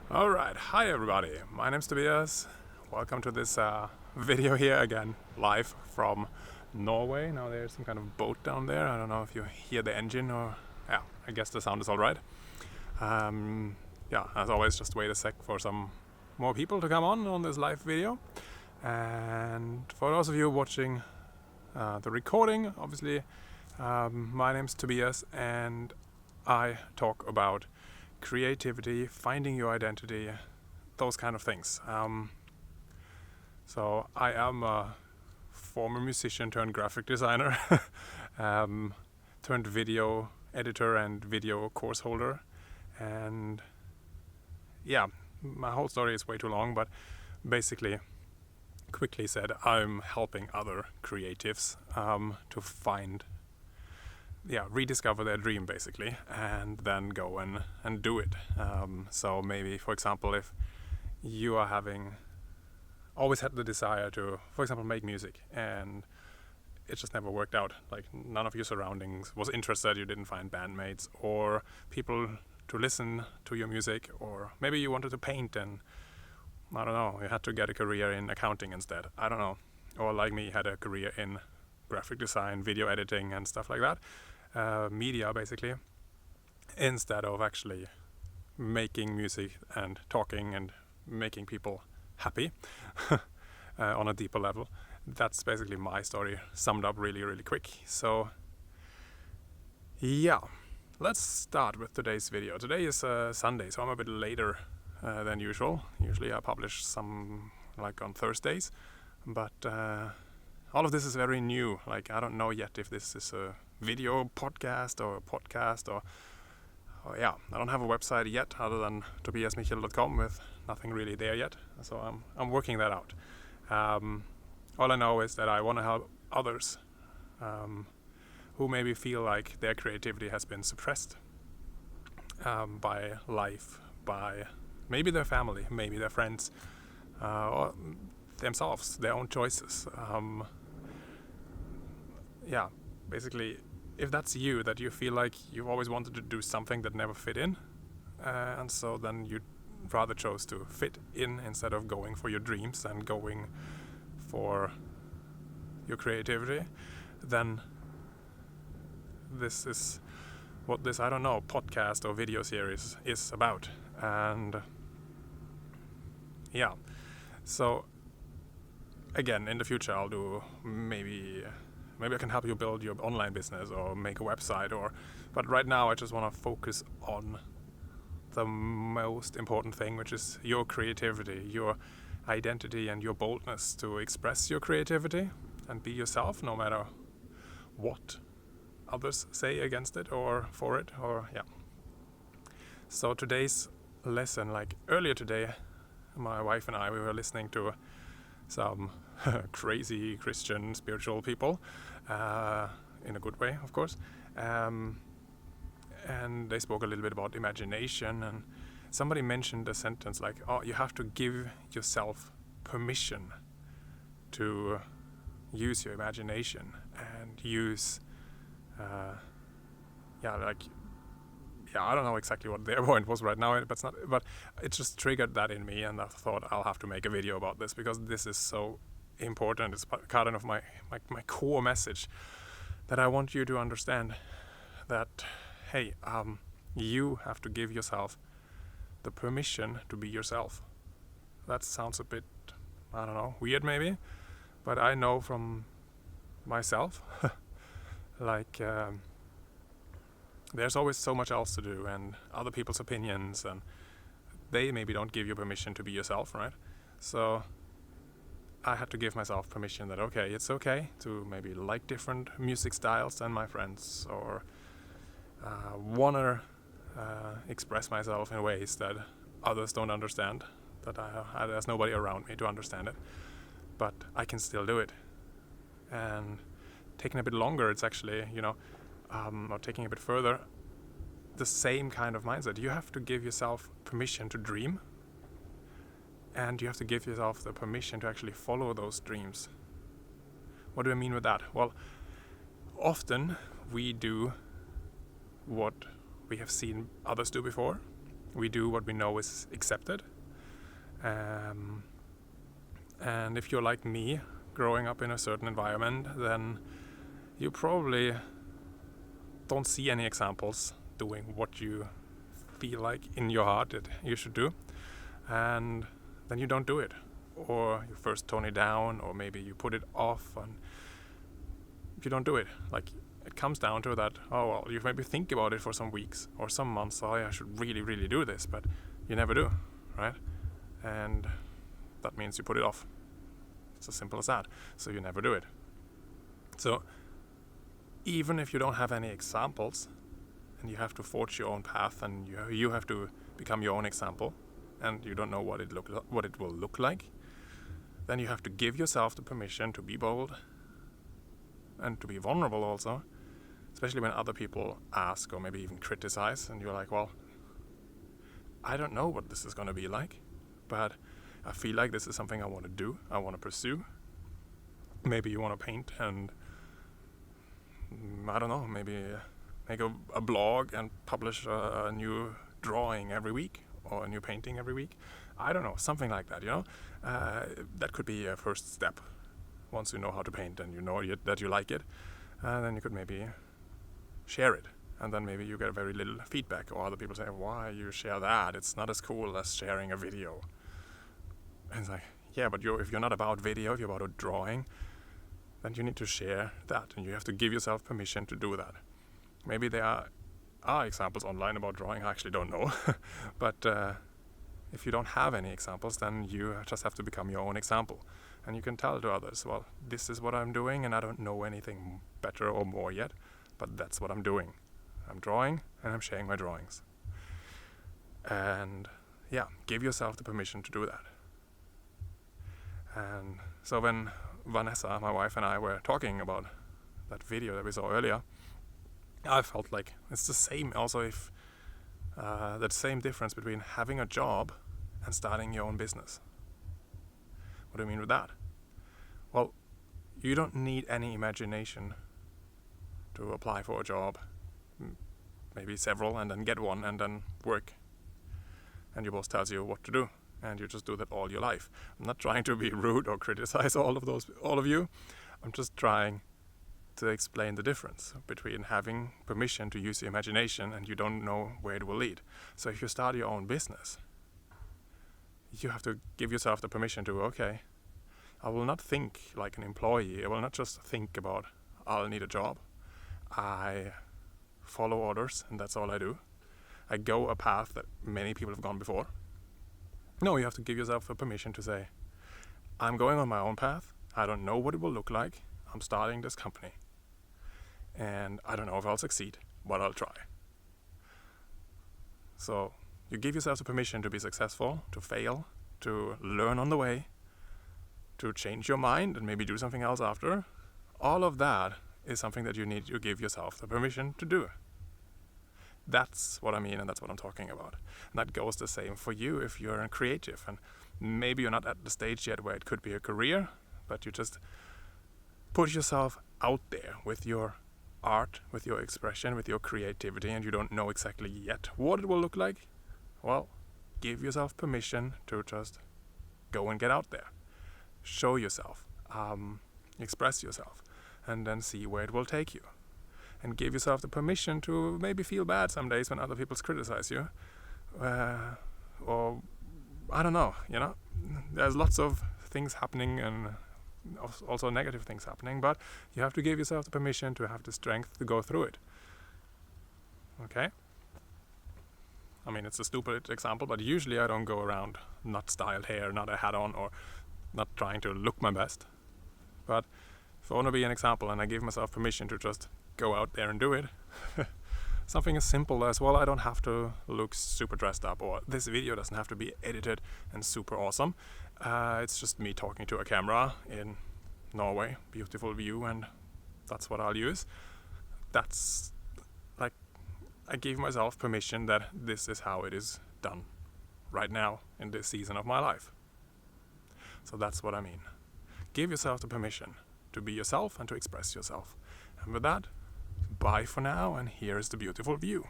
Alright, hi everybody, my name's Tobias. Welcome to this video here again, live from Norway. Now there's some kind of boat down there. I don't know if you hear the engine or... yeah, I guess the sound is alright. As always, just wait a sec for some more people to come on this live video. And for those of you watching the recording, obviously, my name's Tobias and I talk about creativity, finding your identity, those kind of things. So I am a former musician turned graphic designer, turned video editor and video course holder. And yeah, my whole story is way too long, but basically, quickly said, I'm helping other creatives to find, rediscover their dream basically, and then go and do it. So maybe, for example, if you are always had the desire to, for example, make music and it just never worked out, like none of your surroundings was interested, you didn't find bandmates or people to listen to your music, or maybe you wanted to paint and I don't know, you had to get a career in accounting instead, I don't know, or like me, had a career in graphic design, video editing and stuff like that, media basically, instead of actually making music and talking and making people happy on a deeper level. That's basically my story summed up really, really quick. So yeah, let's start with today's video. Today is Sunday, so I'm a bit later than usual. Usually I publish some like on Thursdays, but all of this is very new. Like I don't know yet if this is a video podcast or a podcast or I don't have a website yet other than tobiasmichel.com with nothing really there yet. So I'm working that out. All I know is that I want to help others who maybe feel like their creativity has been suppressed by life, by maybe their family, maybe their friends, or themselves, their own choices. Basically, if that's you, that you feel like you've always wanted to do something that never fit in, and so then you rather chose to fit in instead of going for your dreams and going for your creativity, then this is what this, I don't know, podcast or video series is about. And yeah, so again, in the future I'll do maybe I can help you build your online business or make a website, but right now I just want to focus on the most important thing, which is your creativity, your identity and your boldness to express your creativity and be yourself, no matter what others say against it or for it, So today's lesson, like earlier today, my wife and I, we were listening to some crazy Christian spiritual people, in a good way, of course, and they spoke a little bit about imagination, and somebody mentioned a sentence like, oh, you have to give yourself permission to use your imagination and use I don't know exactly what their point was right now, but it just triggered that in me, and I thought I'll have to make a video about this because this is so important. It's kind of my core message that I want you to understand, that hey, you have to give yourself the permission to be yourself. That sounds a bit, I don't know, weird maybe, but I know from myself like there's always so much else to do and other people's opinions, and they maybe don't give you permission to be yourself, right? So I had to give myself permission that it's okay to maybe like different music styles than my friends, or wanna express myself in ways that others don't understand, that there's nobody around me to understand it, but I can still do it. And taking a bit longer, it's actually, or taking a bit further, the same kind of mindset. You have to give yourself permission to dream, and you have to give yourself the permission to actually follow those dreams. What do I mean with that? Well, often we do what we have seen others do before, We do what we know is accepted. And if you're like me, growing up in a certain environment, then you probably don't see any examples doing what you feel like in your heart that you should do, and then you don't do it, or you first tone it down, or maybe you put it off, and you don't do it. Like, it comes down to that, oh well, you maybe think about it for some weeks or some months, oh I should really do this, but you never do, right? And that means you put it off. It's as simple as that. So you never do it. So even if you don't have any examples, and you have to forge your own path, and you have to become your own example, and you don't know what it will look like, then you have to give yourself the permission to be bold and to be vulnerable also, especially when other people ask or maybe even criticize, and you're like, well, I don't know what this is going to be like, but I feel like this is something I want to do, I want to pursue. Maybe you want to paint and, I don't know, maybe make a blog and publish a new drawing every week or a new painting every week. I don't know, something like that, you know. That could be a first step. Once you know how to paint and you know that you like it, then you could maybe share it. And then maybe you get very little feedback, or other people say, why you share that? It's not as cool as sharing a video. And it's like, yeah, but if you're not about video, if you're about a drawing, then you need to share that, and you have to give yourself permission to do that. Maybe there are examples online about drawing, I actually don't know. But if you don't have any examples, then you just have to become your own example. And you can tell to others, well, this is what I'm doing, and I don't know anything better or more yet, but that's what I'm doing. I'm drawing, and I'm sharing my drawings. And yeah, give yourself the permission to do that. And so when Vanessa, my wife, and I were talking about that video that we saw earlier, I felt like it's the same also if that same difference between having a job and starting your own business. What do I mean with that? Well, you don't need any imagination to apply for a job, maybe several, and then get one, and then work. And your boss tells you what to do, and you just do that all your life. I'm not trying to be rude or criticize all of you. I'm just trying to explain the difference between having permission to use your imagination and you don't know where it will lead. So if you start your own business, you have to give yourself the permission to, okay, I will not think like an employee. I will not just think about, I'll need a job. I follow orders, and that's all I do. I go a path that many people have gone before. No, you have to give yourself a permission to say, I'm going on my own path. I don't know what it will look like. I'm starting this company. And I don't know if I'll succeed, but I'll try. So you give yourself the permission to be successful, to fail, to learn on the way, to change your mind and maybe do something else after. All of that is something that you need to give yourself the permission to do. That's what I mean, and that's what I'm talking about. And that goes the same for you if you're a creative. And maybe you're not at the stage yet where it could be a career, but you just put yourself out there with your art, with your expression, with your creativity, and you don't know exactly yet what it will look like. Well, give yourself permission to just go and get out there. Show yourself, express yourself, and then see where it will take you. And give yourself the permission to maybe feel bad some days when other people criticize you. Or, I don't know, you know. There's lots of things happening and also negative things happening, but you have to give yourself the permission to have the strength to go through it. Okay? I mean, it's a stupid example, but usually I don't go around not styled hair, not a hat on, or not trying to look my best. But if I want to be an example and I give myself permission to just go out there and do it, something as simple as, well, I don't have to look super dressed up, or this video doesn't have to be edited and super awesome. It's just me talking to a camera in Norway, beautiful view, and that's what I'll use. That's like, I gave myself permission that this is how it is done right now in this season of my life. So that's what I mean. Give yourself the permission to be yourself and to express yourself. And with that, bye for now, and here is the beautiful view.